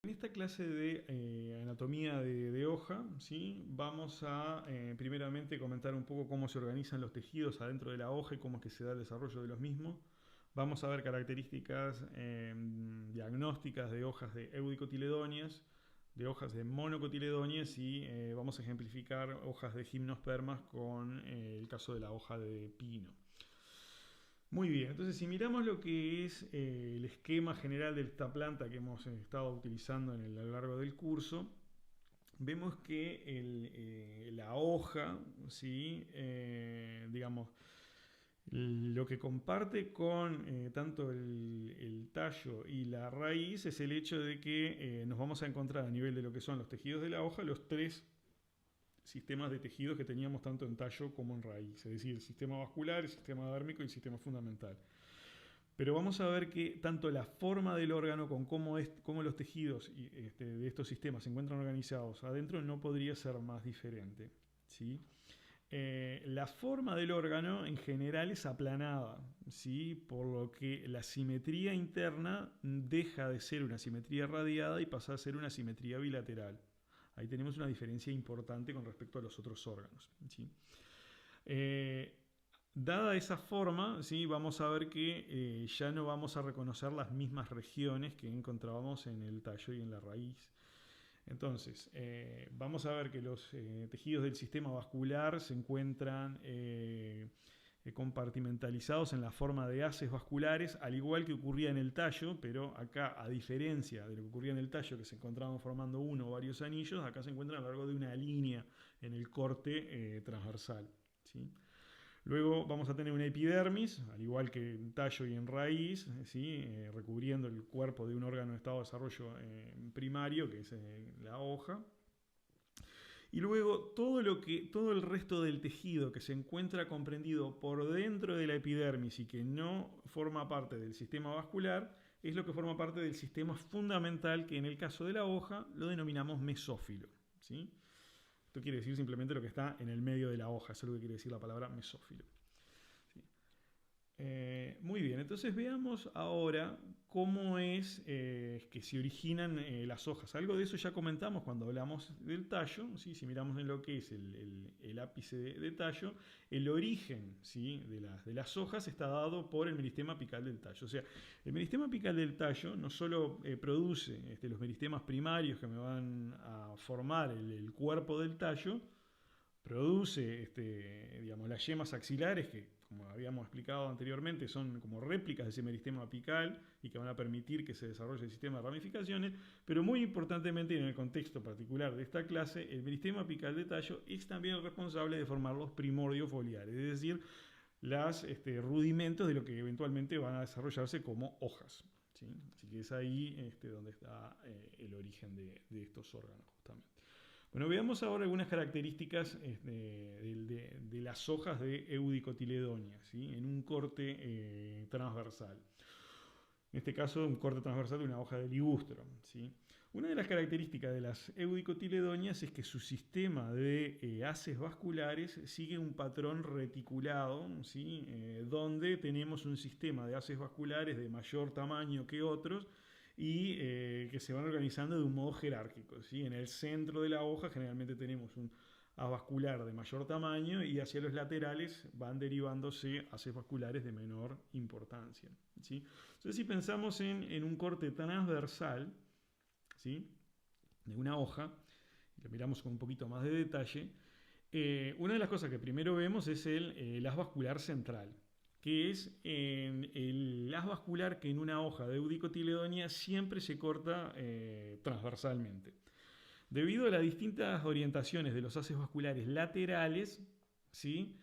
En esta clase de anatomía de hoja, ¿sí? Vamos a primeramente comentar un poco cómo se organizan los tejidos adentro de la hoja y cómo es que se da el desarrollo de los mismos. Vamos a ver características diagnósticas de hojas de eudicotiledóneas, de hojas de monocotiledóneas y vamos a ejemplificar hojas de gimnospermas con el caso de la hoja de pino. Muy bien, entonces si miramos lo que es el esquema general de esta planta que hemos estado utilizando a lo largo del curso, vemos que la hoja, ¿sí? Digamos, lo que comparte con tanto el tallo y la raíz es el hecho de que nos vamos a encontrar a nivel de lo que son los tejidos de la hoja, los tres sistemas de tejidos que teníamos tanto en tallo como en raíz, es decir, el sistema vascular, el sistema dérmico y el sistema fundamental. Pero vamos a ver que tanto la forma del órgano con cómo los tejidos de estos sistemas se encuentran organizados adentro no podría ser más diferente. ¿Sí? La forma del órgano en general es aplanada, ¿sí? Por lo que la simetría interna deja de ser una simetría radiada y pasa a ser una simetría bilateral. Ahí tenemos una diferencia importante con respecto a los otros órganos. ¿Sí? Eh, Dada esa forma, ¿sí? Vamos a ver que ya no vamos a reconocer las mismas regiones que encontrábamos en el tallo y en la raíz. Entonces, vamos a ver que los tejidos del sistema vascular se encuentran compartimentalizados en la forma de haces vasculares, al igual que ocurría en el tallo, pero acá, a diferencia de lo que ocurría en el tallo, que se encontraban formando uno o varios anillos, acá se encuentran a lo largo de una línea en el corte transversal. ¿Sí? Luego vamos a tener una epidermis, al igual que en tallo y en raíz, ¿sí? Recubriendo el cuerpo de un órgano en estado de desarrollo primario, que es la hoja. Y luego todo el resto del tejido que se encuentra comprendido por dentro de la epidermis y que no forma parte del sistema vascular, es lo que forma parte del sistema fundamental, que en el caso de la hoja lo denominamos mesófilo. ¿Sí? Esto quiere decir simplemente lo que está en el medio de la hoja, eso es lo que quiere decir la palabra mesófilo. ¿Sí? Muy bien, entonces veamos ahora cómo es que se originan las hojas. Algo de eso ya comentamos cuando hablamos del tallo. ¿Sí? Si miramos en lo que es el ápice de tallo, el origen, ¿sí? de las hojas está dado por el meristema apical del tallo. O sea, el meristema apical del tallo no solo produce los meristemas primarios que me van a formar el cuerpo del tallo, produce digamos, las yemas axilares que, como habíamos explicado anteriormente, son como réplicas de ese meristema apical y que van a permitir que se desarrolle el sistema de ramificaciones, pero muy importantemente en el contexto particular de esta clase, el meristema apical de tallo es también el responsable de formar los primordios foliares, es decir, los rudimentos de lo que eventualmente van a desarrollarse como hojas. ¿Sí? Así que es ahí donde está el origen de estos órganos justamente. Bueno, veamos ahora algunas características de las hojas de eudicotiledonia, ¿sí? En un corte transversal. En este caso, un corte transversal de una hoja de ligustro. ¿Sí? Una de las características de las eudicotiledonias es que su sistema de haces vasculares sigue un patrón reticulado, ¿sí? Donde tenemos un sistema de haces vasculares de mayor tamaño que otros y que se van organizando de un modo jerárquico. ¿Sí? En el centro de la hoja generalmente tenemos un haz vascular de mayor tamaño y hacia los laterales van derivándose haces vasculares de menor importancia. ¿Sí? Entonces, si pensamos en un corte transversal, ¿sí? de una hoja, y lo miramos con un poquito más de detalle, una de las cosas que primero vemos es el haz vascular central, que es el haz vascular que en una hoja de eudicotiledonia siempre se corta transversalmente. Debido a las distintas orientaciones de los haces vasculares laterales, ¿sí?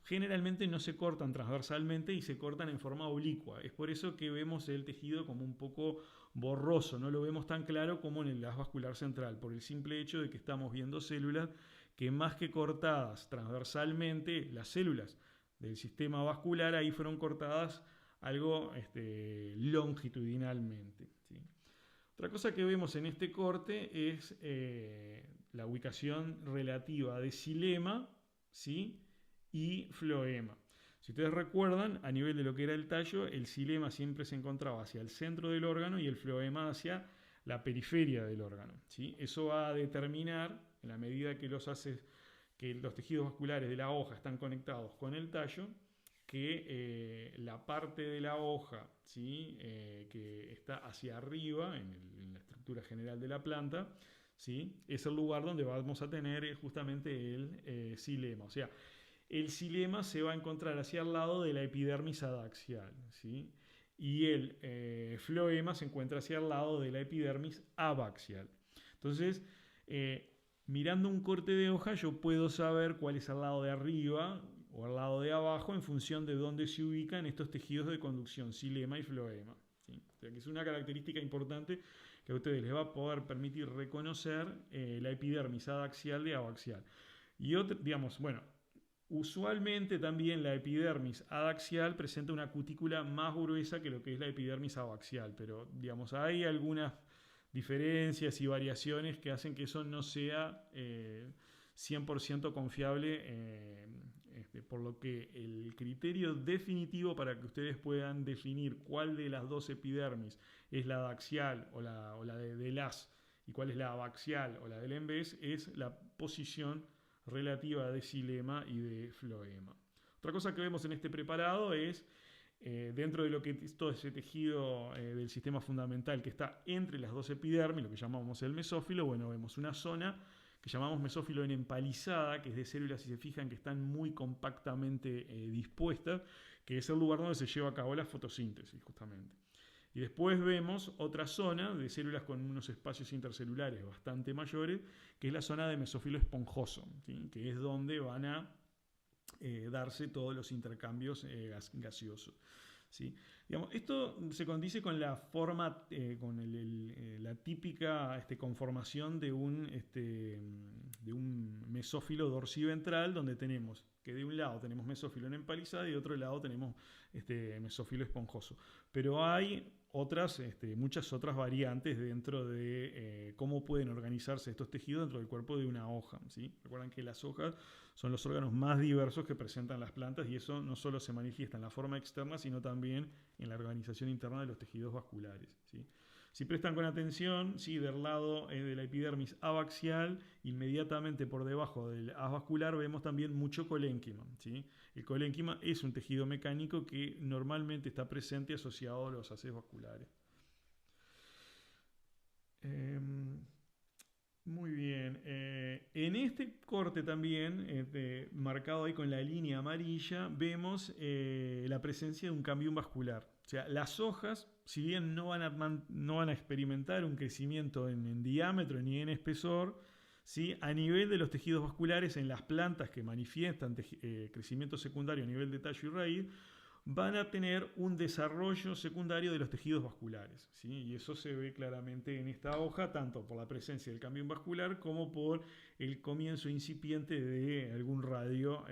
Generalmente no se cortan transversalmente y se cortan en forma oblicua. Es por eso que vemos el tejido como un poco borroso, no lo vemos tan claro como en el haz vascular central, por el simple hecho de que estamos viendo células que, más que cortadas transversalmente, las células del sistema vascular ahí fueron cortadas algo longitudinalmente. ¿Sí? Otra cosa que vemos en este corte es la ubicación relativa de xilema, ¿sí? y floema. Si ustedes recuerdan, a nivel de lo que era el tallo, el xilema siempre se encontraba hacia el centro del órgano y el floema hacia la periferia del órgano, ¿sí? Eso va a determinar, en la medida que que los tejidos vasculares de la hoja están conectados con el tallo, que la parte de la hoja, ¿sí? Que está hacia arriba en la estructura general de la planta, ¿sí? Es el lugar donde vamos a tener justamente el xilema. O sea, el xilema se va a encontrar hacia el lado de la epidermis adaxial, ¿sí? Y el floema se encuentra hacia el lado de la epidermis abaxial. Entonces, mirando un corte de hoja, yo puedo saber cuál es el lado de arriba o al lado de abajo en función de dónde se ubican estos tejidos de conducción, xilema y floema, ¿sí? O sea que es una característica importante que a ustedes les va a poder permitir reconocer la epidermis adaxial de abaxial. Y digamos, bueno, usualmente también la epidermis adaxial presenta una cutícula más gruesa que lo que es la epidermis abaxial, pero digamos, hay algunas diferencias y variaciones que hacen que eso no sea 100% confiable, por lo que el criterio definitivo para que ustedes puedan definir cuál de las dos epidermis es la adaxial o la de las y cuál es la abaxial o la del embés es la posición relativa de xilema y de floema. Otra cosa que vemos en este preparado es dentro de lo que es todo ese tejido del sistema fundamental que está entre las dos epidermis, lo que llamamos el mesófilo. Bueno, vemos una zona que llamamos mesófilo en empalizada, que es de células, si se fijan, que están muy compactamente dispuestas, que es el lugar donde se lleva a cabo la fotosíntesis, justamente. Y después vemos otra zona de células con unos espacios intercelulares bastante mayores, que es la zona de mesófilo esponjoso, ¿sí? Que es donde van a darse todos los intercambios gaseosos, ¿sí? Digamos, esto se condice con la forma, con la típica conformación de un mesófilo dorsiventral, donde tenemos que de un lado tenemos mesófilo en empalizada y de otro lado tenemos mesófilo esponjoso. Pero hay muchas otras variantes dentro de cómo pueden organizarse estos tejidos dentro del cuerpo de una hoja, ¿sí? Recuerden que las hojas son los órganos más diversos que presentan las plantas y eso no solo se manifiesta en la forma externa, sino también en la organización interna de los tejidos vasculares, ¿sí? Si prestan con atención, ¿sí? Del lado de la epidermis abaxial, inmediatamente por debajo del haz vascular, vemos también mucho colénquima, ¿sí? El colénquima es un tejido mecánico que normalmente está presente asociado a los haces vasculares. Muy bien. En este corte también, marcado ahí con la línea amarilla, vemos la presencia de un cambium vascular. O sea, las hojas, si bien no van a experimentar un crecimiento en diámetro ni en espesor, ¿sí? A nivel de los tejidos vasculares, en las plantas que manifiestan crecimiento secundario a nivel de tallo y raíz, van a tener un desarrollo secundario de los tejidos vasculares, ¿sí? Y eso se ve claramente en esta hoja, tanto por la presencia del cambio vascular como por el comienzo incipiente de algún radio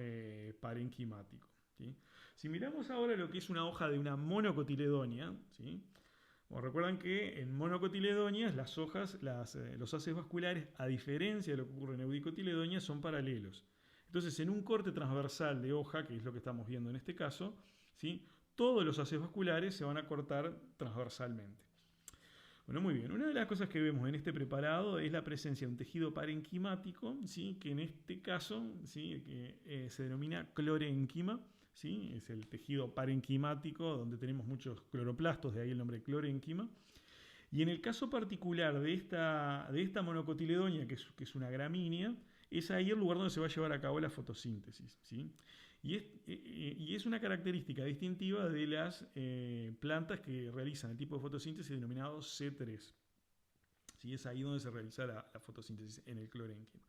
parenquimático, ¿sí? Si miramos ahora lo que es una hoja de una monocotiledonia, ¿sí? Bueno, recuerdan que en monocotiledonias las hojas, los haces vasculares, a diferencia de lo que ocurre en eudicotiledonias, son paralelos. Entonces, en un corte transversal de hoja, que es lo que estamos viendo en este caso, ¿sí? Todos los haces vasculares se van a cortar transversalmente. Bueno, muy bien. Una de las cosas que vemos en este preparado es la presencia de un tejido parenquimático, ¿sí? Que en este caso, ¿sí? Que, se denomina clorenquima, ¿sí? Es el tejido parenquimático donde tenemos muchos cloroplastos, de ahí el nombre clorenquima. Y en el caso particular de esta monocotiledonia, que es una gramínea, es ahí el lugar donde se va a llevar a cabo la fotosíntesis, ¿sí? Y es una característica distintiva de las plantas que realizan el tipo de fotosíntesis denominado C3. ¿Sí? Es ahí donde se realiza la fotosíntesis, en el clorenquima.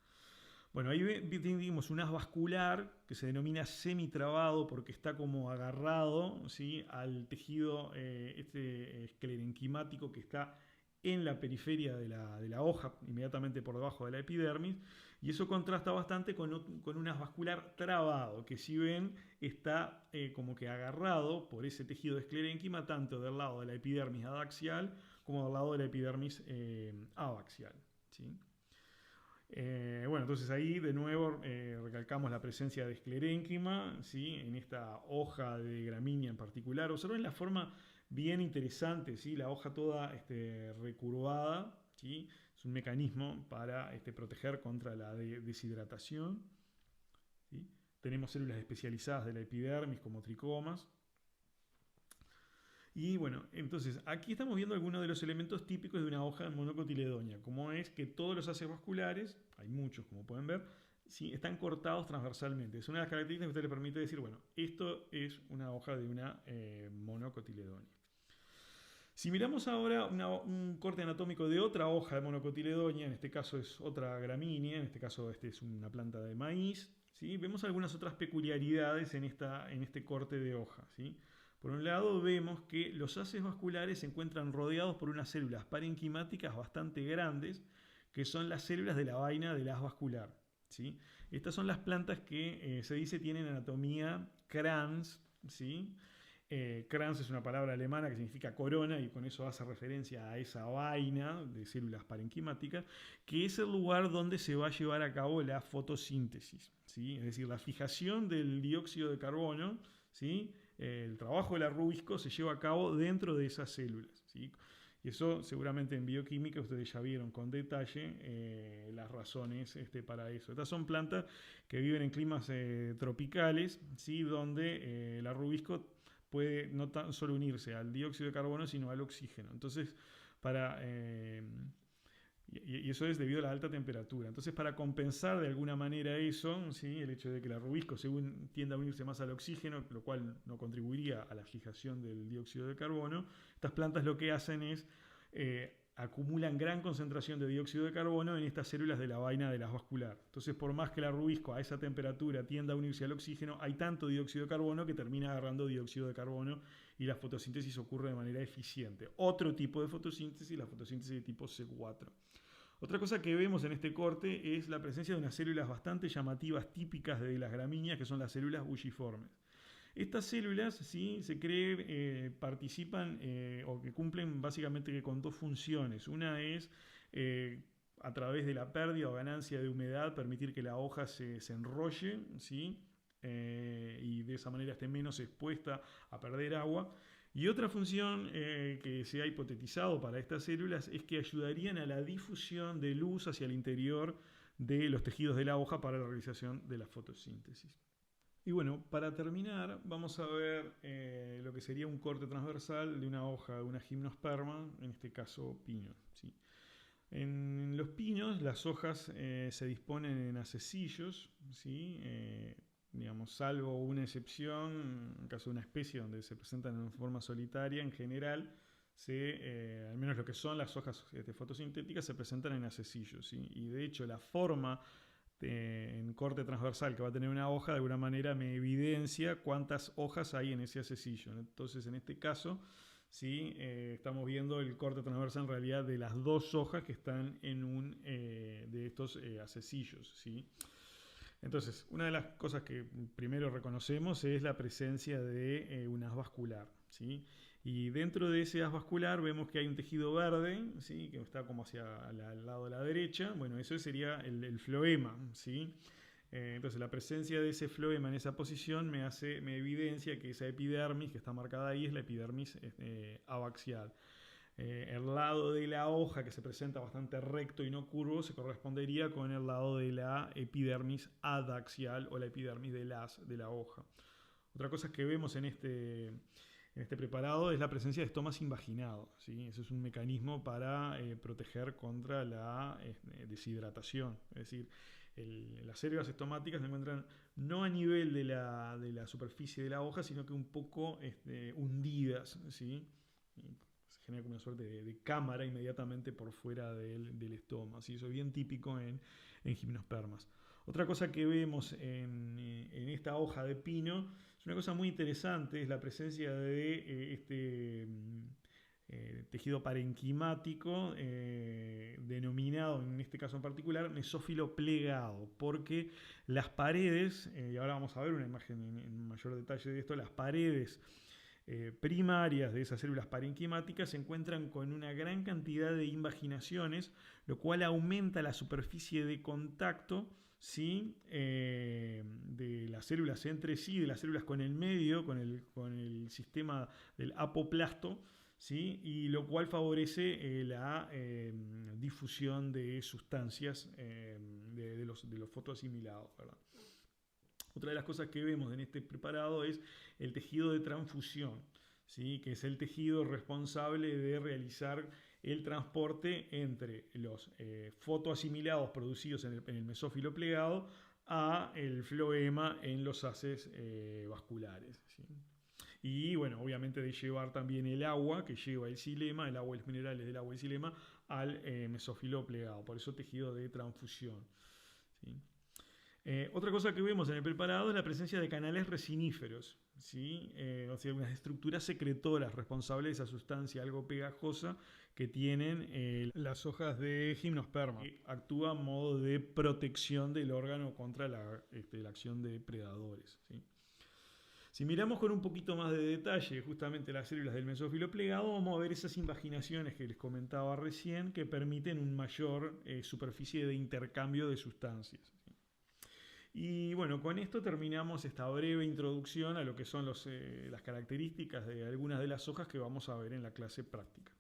Bueno, ahí tenemos un haz vascular que se denomina semitrabado porque está como agarrado, ¿sí? Al tejido esclerenquimático que está en la periferia de la hoja, inmediatamente por debajo de la epidermis, y eso contrasta bastante con un haz vascular trabado, que si ven está como que agarrado por ese tejido de esclerenquima, tanto del lado de la epidermis adaxial como del lado de la epidermis abaxial, ¿sí? Bueno, entonces ahí de nuevo recalcamos la presencia de esclerénquima, ¿sí? En esta hoja de gramínea en particular. Observen la forma bien interesante, ¿sí? La hoja toda recurvada, ¿sí? Es un mecanismo para proteger contra la deshidratación, ¿sí? Tenemos células especializadas de la epidermis como tricomas. Y bueno, entonces aquí estamos viendo algunos de los elementos típicos de una hoja monocotiledonia, como es que todos los haces vasculares, hay muchos como pueden ver, ¿sí? Están cortados transversalmente. Es una de las características que usted le permite decir, bueno, esto es una hoja de una monocotiledonia. Si miramos ahora un corte anatómico de otra hoja de monocotiledonia, en este caso es otra gramínea, en este caso es una planta de maíz, ¿sí? Vemos algunas otras peculiaridades en este corte de hoja, ¿sí? Por un lado vemos que los haces vasculares se encuentran rodeados por unas células parenquimáticas bastante grandes, que son las células de la vaina del haz vascular, ¿sí? Estas son las plantas que se dice tienen anatomía Kranz, ¿sí? Kranz es una palabra alemana que significa corona y con eso hace referencia a esa vaina de células parenquimáticas, que es el lugar donde se va a llevar a cabo la fotosíntesis, ¿sí? Es decir, la fijación del dióxido de carbono, ¿sí? El trabajo del arrubisco se lleva a cabo dentro de esas células, ¿sí? Y eso seguramente en bioquímica ustedes ya vieron con detalle las razones para eso. Estas son plantas que viven en climas tropicales, ¿sí? Donde el arrubisco puede no tan solo unirse al dióxido de carbono, sino al oxígeno. Entonces, y eso es debido a la alta temperatura. Entonces, para compensar de alguna manera eso, ¿sí? El hecho de que el arrubisco tienda a unirse más al oxígeno, lo cual no contribuiría a la fijación del dióxido de carbono, estas plantas lo que hacen es acumulan gran concentración de dióxido de carbono en estas células de la vaina del haz vascular. Entonces, por más que el arrubisco a esa temperatura tienda a unirse al oxígeno, hay tanto dióxido de carbono que termina agarrando dióxido de carbono y la fotosíntesis ocurre de manera eficiente. Otro tipo de fotosíntesis, la fotosíntesis de tipo C4. Otra cosa que vemos en este corte es la presencia de unas células bastante llamativas típicas de las gramíneas, que son las células bulliformes. Estas células, ¿sí? Se cree participan o que cumplen básicamente con dos funciones. Una es a través de la pérdida o ganancia de humedad permitir que la hoja se enrolle, ¿sí? Y de esa manera esté menos expuesta a perder agua. Y otra función que se ha hipotetizado para estas células es que ayudarían a la difusión de luz hacia el interior de los tejidos de la hoja para la realización de la fotosíntesis. Y bueno, para terminar vamos a ver lo que sería un corte transversal de una hoja de una gimnosperma, en este caso pino, ¿sí? En los pinos las hojas se disponen en acecillos, ¿sí? Digamos, salvo una excepción, en caso de una especie donde se presentan en forma solitaria, en general, al menos lo que son las hojas fotosintéticas, se presentan en acecillos, ¿sí? Y de hecho la forma en corte transversal que va a tener una hoja de alguna manera me evidencia cuántas hojas hay en ese acecillo. Entonces en este caso, ¿sí? Estamos viendo el corte transversal en realidad de las dos hojas que están en un de estos acecillos, ¿sí? Entonces, una de las cosas que primero reconocemos es la presencia de un haz vascular, ¿sí? Y dentro de ese haz vascular vemos que hay un tejido verde, ¿sí? Que está como hacia el lado de la derecha. Bueno, eso sería el floema, ¿sí? Entonces, la presencia de ese floema en esa posición me evidencia que esa epidermis que está marcada ahí es la epidermis abaxial. El lado de la hoja que se presenta bastante recto y no curvo se correspondería con el lado de la epidermis adaxial o la epidermis del haz de la hoja. Otra cosa que vemos en este preparado es la presencia de estomas invaginados, ¿sí? Eso es un mecanismo para proteger contra la deshidratación. Es decir, las células estomáticas se encuentran no a nivel de la superficie de la hoja, sino que un poco hundidas, ¿sí? Se genera como una suerte de cámara inmediatamente por fuera del estoma, ¿sí? Eso es bien típico en gimnospermas. Otra cosa que vemos en esta hoja de pino es una cosa muy interesante, es la presencia de tejido parenquimático denominado en este caso en particular mesófilo plegado, porque las paredes, y ahora vamos a ver una imagen en mayor detalle de esto, las paredes primarias de esas células parenquimáticas se encuentran con una gran cantidad de invaginaciones, lo cual aumenta la superficie de contacto, ¿sí? De las células entre sí, de las células con el medio, con el sistema del apoplasto, ¿sí? Y lo cual favorece la difusión de sustancias de los fotoasimilados, ¿verdad? Otra de las cosas que vemos en este preparado es el tejido de transfusión, ¿sí? Que es el tejido responsable de realizar el transporte entre los fotoasimilados producidos en el mesófilo plegado a el floema en los haces vasculares, ¿sí? Y bueno, obviamente de llevar también el agua que lleva el xilema, el agua y los minerales del agua y el xilema al mesófilo plegado, por eso tejido de transfusión, ¿sí? Otra cosa que vemos en el preparado es la presencia de canales resiníferos, ¿sí? O sea, unas estructuras secretoras responsables de esa sustancia algo pegajosa que tienen las hojas de gimnosperma, que actúa a modo de protección del órgano contra la acción de predadores, ¿sí? Si miramos con un poquito más de detalle justamente las células del mesófilo plegado, vamos a ver esas invaginaciones que les comentaba recién que permiten una mayor superficie de intercambio de sustancias, ¿sí? Y bueno, con esto terminamos esta breve introducción a lo que son las características de algunas de las hojas que vamos a ver en la clase práctica.